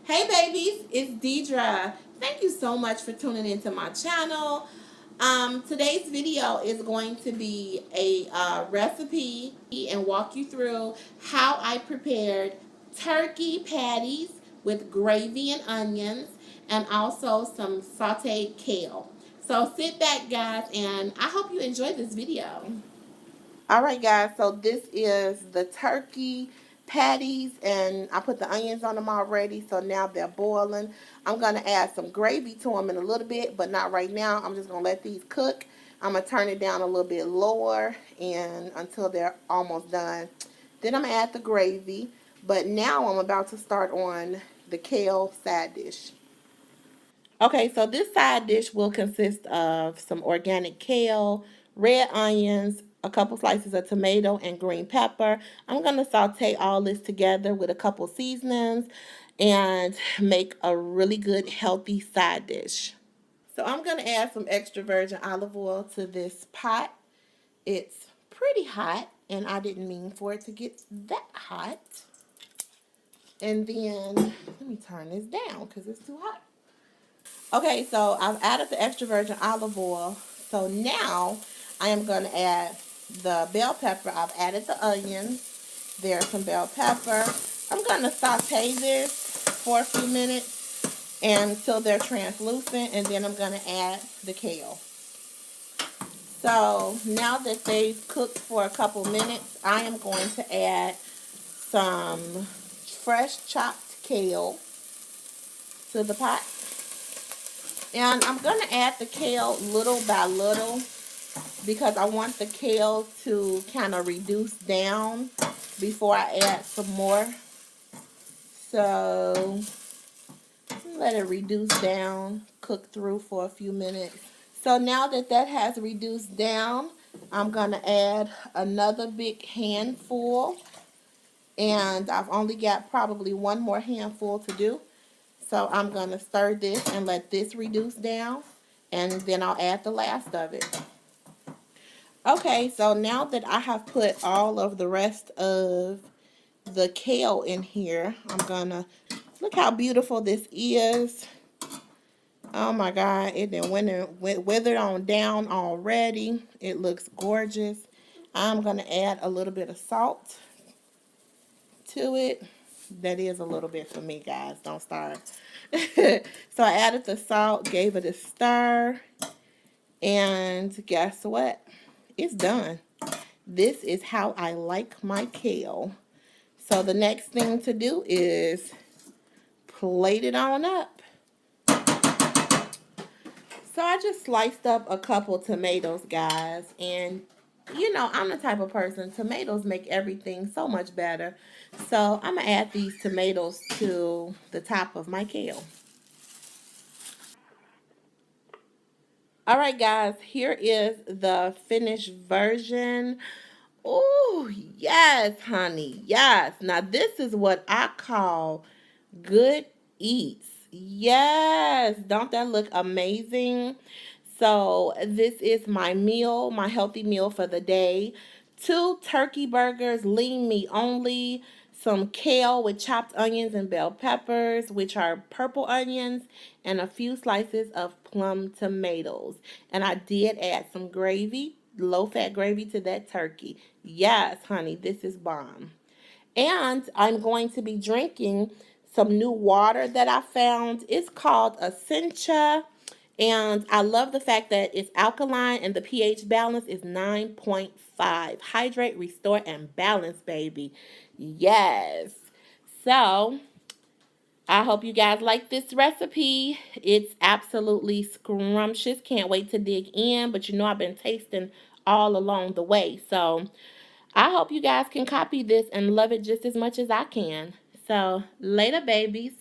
Hey babies, it's Deidre. Thank you so much for tuning into my channel. Today's video is going to be a recipe and walk you through how I prepared turkey patties with gravy and onions and also some sauteed kale. So sit back guys and I hope you enjoy this video. Alright guys, so this is the turkey patties and I put the onions on them already, so now they're boiling. I'm going to add some gravy to them in a little bit, but not right now. I'm just going to let these cook. I'm going to turn it down a little bit lower and until they're almost done. Then I'm going to add the gravy, but now I'm about to start on the kale side dish. Okay, so this side dish will consist of some organic kale, red onions, a couple slices of tomato, and green pepper. I'm going to saute all this together with a couple seasonings and make a really good healthy side dish. So I'm going to add some extra virgin olive oil to this pot. It's pretty hot, and I didn't mean for it to get that hot. And then, let me turn this down because it's too hot. Okay, so I've added the extra virgin olive oil. So now I am going to add the bell pepper. I've added the onions. There's some bell pepper. I'm going to saute this for a few minutes until they're translucent, and then I'm going to add the kale. So now that they've cooked for a couple minutes, I am going to add some fresh chopped kale to the pot. And I'm going to add the kale little by little because I want the kale to kind of reduce down before I add some more. So let it reduce down, cook through for a few minutes. So now that that has reduced down, I'm going to add another big handful. And I've only got probably one more handful to do. So I'm going to stir this and let this reduce down, and then I'll add the last of it. Okay, so now that I have put all of the rest of the kale in here, I'm going to, look how beautiful this is. Oh my God, it then went withered on down already. It looks gorgeous. I'm going to add a little bit of salt to it. That is a little bit for me, guys. Don't start. So I added the salt, gave it a stir, and guess what? It's done. This is how I like my kale. So the next thing to do is plate it on up. So I just sliced up a couple tomatoes, guys, and you know, I'm the type of person, tomatoes make everything so much better. So I'm going to add these tomatoes to the top of my kale. All right, guys, here is the finished version. Oh, yes, honey, yes. Now, this is what I call good eats. Yes, don't that look amazing? So this is my meal, my healthy meal for the day. 2 turkey burgers, lean meat only, some kale with chopped onions and bell peppers, which are purple onions, and a few slices of plum tomatoes. And I did add some gravy, low-fat gravy to that turkey. Yes, honey, this is bomb. And I'm going to be drinking some new water that I found. It's called Essentia. And I love the fact that it's alkaline and the pH balance is 9.5. Hydrate, restore, and balance, baby. Yes. So, I hope you guys like this recipe. It's absolutely scrumptious. Can't wait to dig in. But you know I've been tasting all along the way. So, I hope you guys can copy this and love it just as much as I can. So, later, babies.